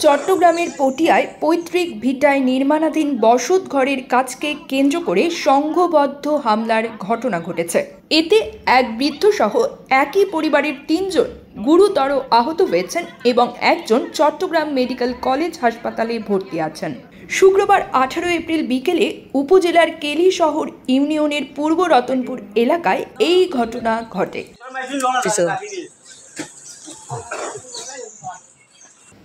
চট্টগ্রামের পটিয়ায় পৈতৃক ভিটায় নির্মাণাধীন বসত ঘরের কাজকে কেন্দ্র করে সংঘবদ্ধ হামলার ঘটনা ঘটেছে। এতে এক বৃদ্ধ সহ একই পরিবারের ৩ জন গুরুতর আহত হয়েছেন এবং একজন চট্টগ্রাম মেডিকেল কলেজ হাসপাতালে ভর্তি আছেন। শুক্রবার ১৮ এপ্রিল বিকেলে উপজেলার কেলি শহর ইউনিয়নের পূর্ব রতনপুর এলাকায় এই ঘটনা ঘটে।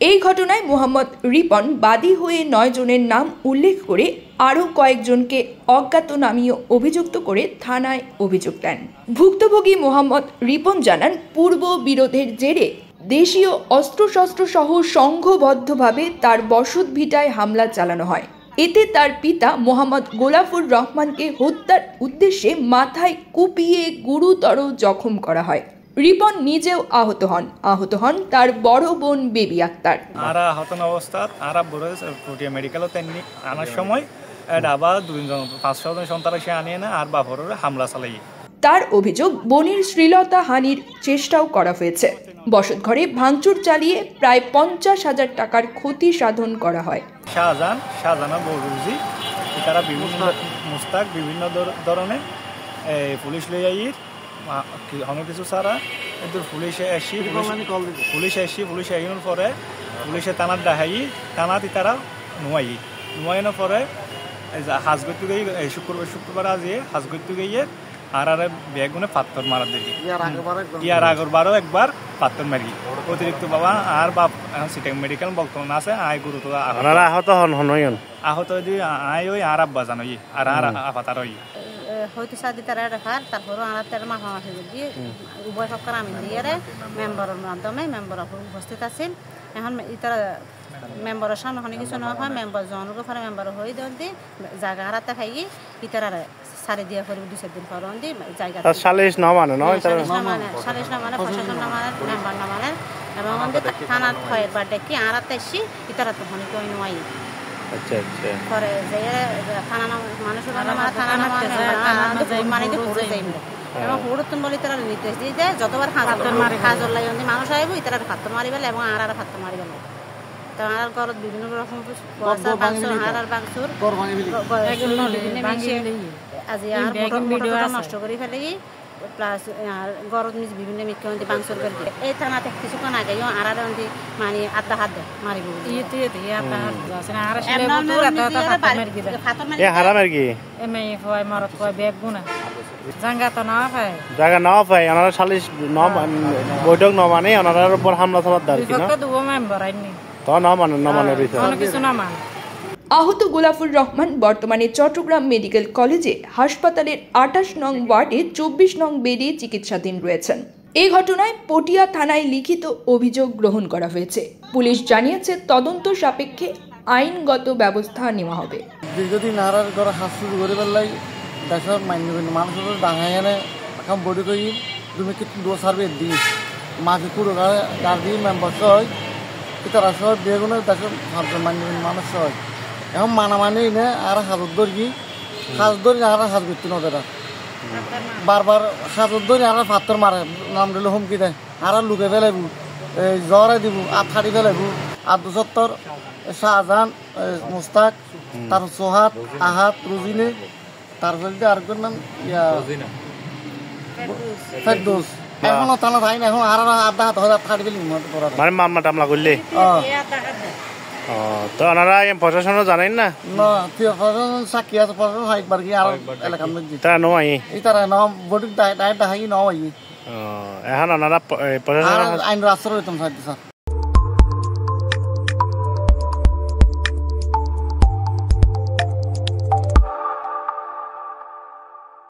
এই ঘটনায় মোহাম্মদ রিপন বাদী হয়ে ৯ জনের নাম উল্লেখ করে আরও কয়েকজনকে অজ্ঞাতনামীয় অভিযুক্ত করে থানায় অভিযোগ দেন। ভুক্তভোগী মোহাম্মদ রিপন জানান, পূর্ব বিরোধের জেরে দেশীয় অস্ত্রশস্ত্র সহ সংঘবদ্ধভাবে তার বসত ভিটায় হামলা চালানো হয়। এতে তার পিতা মোহাম্মদ গোলাফুর রহমানকে হত্যার উদ্দেশ্যে মাথায় কুপিয়ে গুরুতর জখম করা হয়। রিপন নিজেও আহত হন তার বড় বোন বেবি আক্তার। আহত অবস্থাত পটিয়া মেডিকেলত আনার সময় আবার 5-6 জন সন্ত্রাসী আনিয়ে না আর বাপরের হামলা চালাই। তার অভিযোগ, বোনের শ্লীলতা হানির চেষ্টাও করা হয়েছে। বসতঘরে ভাঙচুর চালিয়ে প্রায় 50,000 টাকার ক্ষতি সাধন করা হয়। শাহজাহান বরুজি তারা বিভিন্ন মুস্তাক বিভিন্ন ধরনের পুলিশ লই আইর অনেক কিছু সারা কিন্তু পুলিশে আইনের পরে পুলিশে থানার দেখাই থানাতে তারা নুয়াইনের পরে হাজগত্তু গিয়ে শুক্রবার আজিয়ে হাজগত্তু গিয়ে আর বেগুনে পাত্তর মারার দেখি ইয়ার আগরবারও একবার পাত্তর মারি অতিরিক্ত বাবা আর বাপ সিটাং মেডিকেল বর্তমান আছে আয় গুরুত্ব আহত আয় ওই আর আব্বা জানো আর আপাতার হয়তো সাদি তারা রেফার তারপর আর তার মাফামাফি দিয়ে উভয় সরকার আমি দিয়ে মেম্বারের মাধ্যমে মেম্বার উপস্থিত আছেন। এখন তারা মেম্বারের সামনে অনেক কিছু না হয় মেম্বার জনগো পরে মেম্বার হয়ে দেন দি জায়গা হারাতে খাইয়ে ইতারা সারি দিয়া করে 2-4 দিন পর দি জায়গা সালিশ না মানে প্রশাসন না মানে মেম্বার না মানে এবং আমাদের থানার খয়ের বাড়ি কি আরাতে এসে ইতারা তো অনেক কই নয়। আচ্ছা পরে যে থানা মানুষের থানা মানে ঘুরে যাইব এবং হুড়তুন বলি তারা নির্দেশ দিয়ে দেয় যতবার হাজর লাই মানুষ আইব তারা ফাত্তর মারি ফেলে এবং আর ফাত্তর মারি ফেলে। তো আর ঘরত বিভিন্ন রকম আজি আর নষ্ট করে ফেলে প্লাস আর গরত মিজ বিভিন্ন মুখ্যমন্ত্রী বাংসর করে দিয়ে এই থানাতে কিছুক্ষণ আগে আর মানে আধা হাত দেয় মারিব জায়গা না পাই ওনারা সালিশ বৈঠক ন মানে ওনার উপর হামলা চালার দাঁড়ি আহত গোলাফুর রহমান বর্তমানে চট্টগ্রাম মেডিকেল কলেজে হাসপাতালের 28 নং ওয়ার্ডে 24 নং বেডে চিকিৎসাধীন রয়েছেন। এই ঘটনায় পটিয়া থানায় লিখিত অভিযোগ গ্রহণ করা হয়েছে। পুলিশ জানিয়েছে তদন্ত সাপেক্ষে আইনগত ব্যবস্থা নেওয়া হবে। দীর্ঘদিন আরার ঘর হাসু করে বেলাই দেশের মানুষের ডাঙায় এনে এখন বডি করি তুমি কিন্তু 2 সার্ভে দিই মাঝে পুরো গাড়ি মেম্বার হয় তারা সহ বেগুনের দেশের মানুষ হয় এখন মানামানি নে আর হাজত ধরি আর হাজ করতে নদীরা বারবার হাজত ধরি আর পাত্তর মারে নাম দিলে হুমকি দেয় আর লুকে ফেলাইব জ্বরে দিব আর ফাড়ি ফেলাইব আর 270 শাহজাহান মুস্তাক তার সোহাত আহাত রুজিনে তারপর আরেকজন নাম ফেরদৌস এখনো থানা থাই না এখন আর আধা হাত হাজার ফাড়ি ফেলি মানে মামলা টামলা করলে তো ওনারা প্রশাসনও জানেন না প্রশাসন সাক্ষী আছে প্রশাসন একবার কি আর এলাকার মধ্যে তারা নয় তারা ন বডি ডাইরেক্ট হাই নয় এখন ওনারা প্রশাসন আইন রাস্তা রইতাম স্যার